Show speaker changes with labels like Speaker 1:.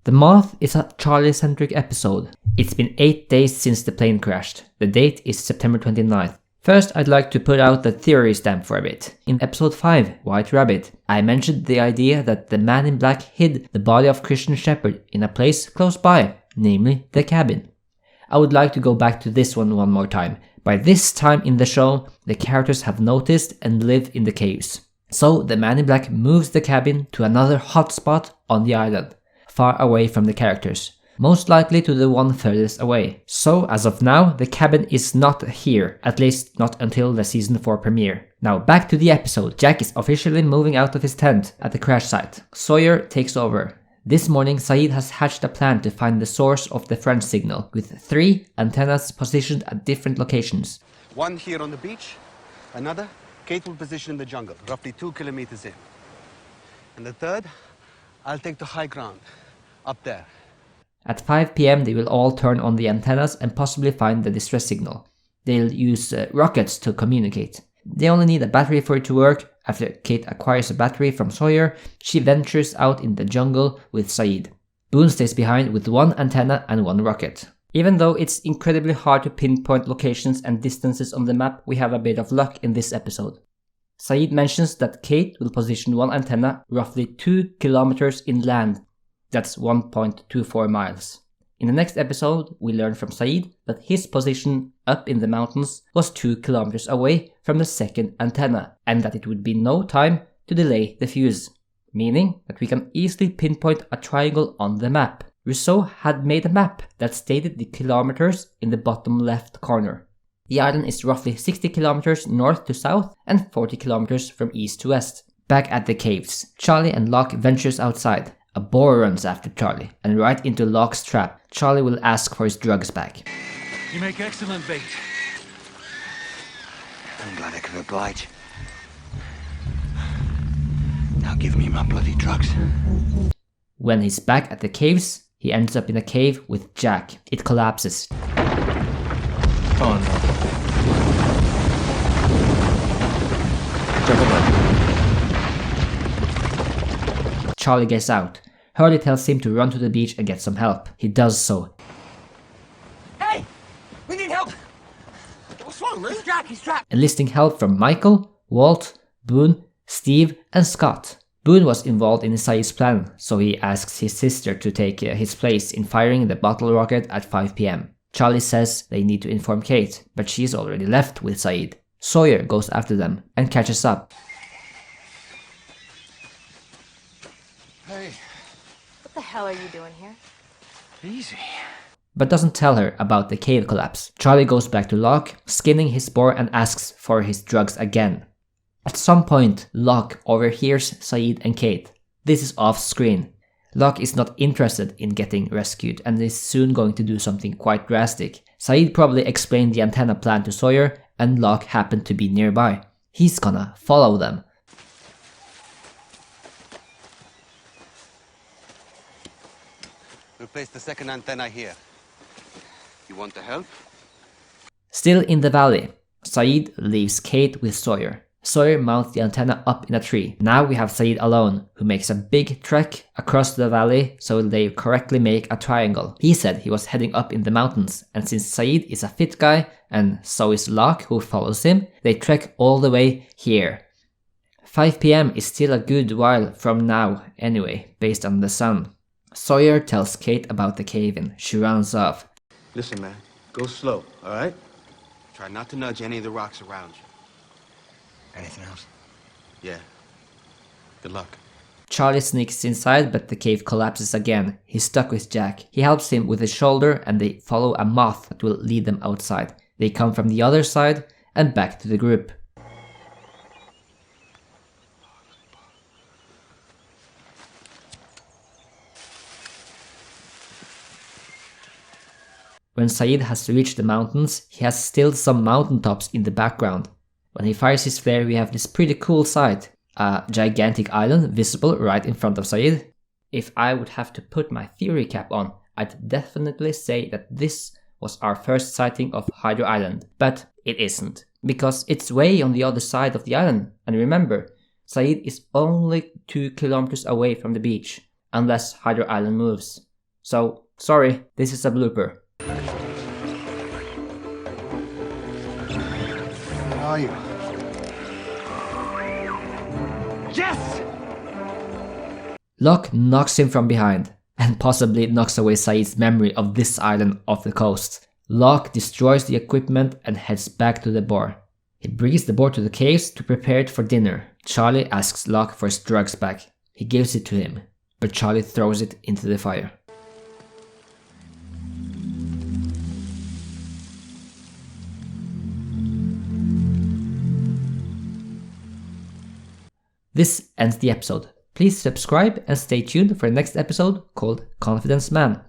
Speaker 1: The Moth is a Charlie-centric episode. It's been 8 days since the plane crashed. The date is September 29th. First, I'd like to put out the theory stamp for a bit. In episode 5, White Rabbit, I mentioned the idea that the man in black hid the body of Christian Shepherd in a place close by, namely the cabin. I would like to go back to this one more time. By this time in the show, the characters have noticed and live in the caves. So the man in black moves the cabin to another hotspot on the island, far away from the characters, most likely to the one furthest away. So as of now, the cabin is not here, at least not until the season 4 premiere. Now back to the episode. Jack is officially moving out of his tent at the crash site. Sawyer takes over. This morning, Saeed has hatched a plan to find the source of the French signal, with 3 antennas positioned at different locations.
Speaker 2: One here on the beach, another, Kate will position in the jungle, roughly 2 kilometers in. And the third, I'll take the high ground, up there.
Speaker 1: At 5 PM, they will all turn on the antennas and possibly find the distress signal. They'll use rockets to communicate. They only need a battery for it to work. After Kate acquires a battery from Sawyer, she ventures out in the jungle with Saeed. Boone stays behind with 1 antenna and 1 rocket. Even though it's incredibly hard to pinpoint locations and distances on the map, we have a bit of luck in this episode. Saeed mentions that Kate will position 1 antenna roughly 2 kilometers inland. That's 1.24 miles. In the next episode, we learn from Saeed that his position up in the mountains was 2 kilometers away from the second antenna, and that it would be no time to delay the fuse, meaning that we can easily pinpoint a triangle on the map. Rousseau had made a map that stated the kilometers in the bottom left corner. The island is roughly 60 kilometers north to south and 40 kilometers from east to west. Back at the caves, Charlie and Locke ventures outside. A boar runs after Charlie, and right into Locke's trap. Charlie will ask for his drugs back.
Speaker 3: You make excellent bait.
Speaker 2: I'm glad I could oblige. Now give me my bloody drugs.
Speaker 1: When he's back at the caves, he ends up in a cave with Jack. It collapses.
Speaker 3: Oh no.
Speaker 1: Charlie gets out. Hurley tells him to run to the beach and get some help. He does so.
Speaker 4: Hey! We need help! What's wrong, man? He's trapped!
Speaker 1: Enlisting help from Michael, Walt, Boone, Steve, and Scott. Boone was involved in Saeed's plan, so he asks his sister to take his place in firing the bottle rocket at 5 PM. Charlie says they need to inform Kate, but she's already left with Saeed. Sawyer goes after them and catches up.
Speaker 2: Hey.
Speaker 5: What the hell are you doing here?
Speaker 2: Easy.
Speaker 1: But doesn't tell her about the cave collapse. Charlie goes back to Locke, skinning his boar and asks for his drugs again. At some point, Locke overhears Saeed and Kate. This is off screen. Locke is not interested in getting rescued and is soon going to do something quite drastic. Saeed probably explained the antenna plan to Sawyer and Locke happened to be nearby. He's gonna follow them.
Speaker 2: We'll place the second antenna here. You want to help?
Speaker 1: Still in the valley, Saeed leaves Kate with Sawyer. Sawyer mounts the antenna up in a tree. Now we have Saeed alone, who makes a big trek across the valley so they correctly make a triangle. He said he was heading up in the mountains, and since Saeed is a fit guy, and so is Locke who follows him, they trek all the way here. 5 PM is still a good while from now anyway, based on the sun. Sawyer tells Kate about the cave-in. She runs off.
Speaker 2: Listen, man. Go slow, alright? Try not to nudge any of the rocks around you. Anything else? Yeah. Good luck.
Speaker 1: Charlie sneaks inside, but the cave collapses again. He's stuck with Jack. He helps him with his shoulder and they follow a moth that will lead them outside. They come from the other side and back to the group. When Saeed has reached the mountains, he has still some mountaintops in the background. When he fires his flare, we have this pretty cool sight. A gigantic island visible right in front of Saeed. If I would have to put my theory cap on, I'd definitely say that this was our first sighting of Hydro Island. But it isn't, because it's way on the other side of the island. And remember, Saeed is only 2 kilometers away from the beach, unless Hydro Island moves. So, sorry, this is a blooper.
Speaker 2: How are you?
Speaker 4: Yes!
Speaker 1: Locke knocks him from behind, and possibly knocks away Saeed's memory of this island off the coast. Locke destroys the equipment and heads back to the bar. He brings the board to the caves to prepare it for dinner. Charlie asks Locke for his drugs back. He gives it to him, but Charlie throws it into the fire. This ends the episode. Please subscribe and stay tuned for the next episode called Confidence Man.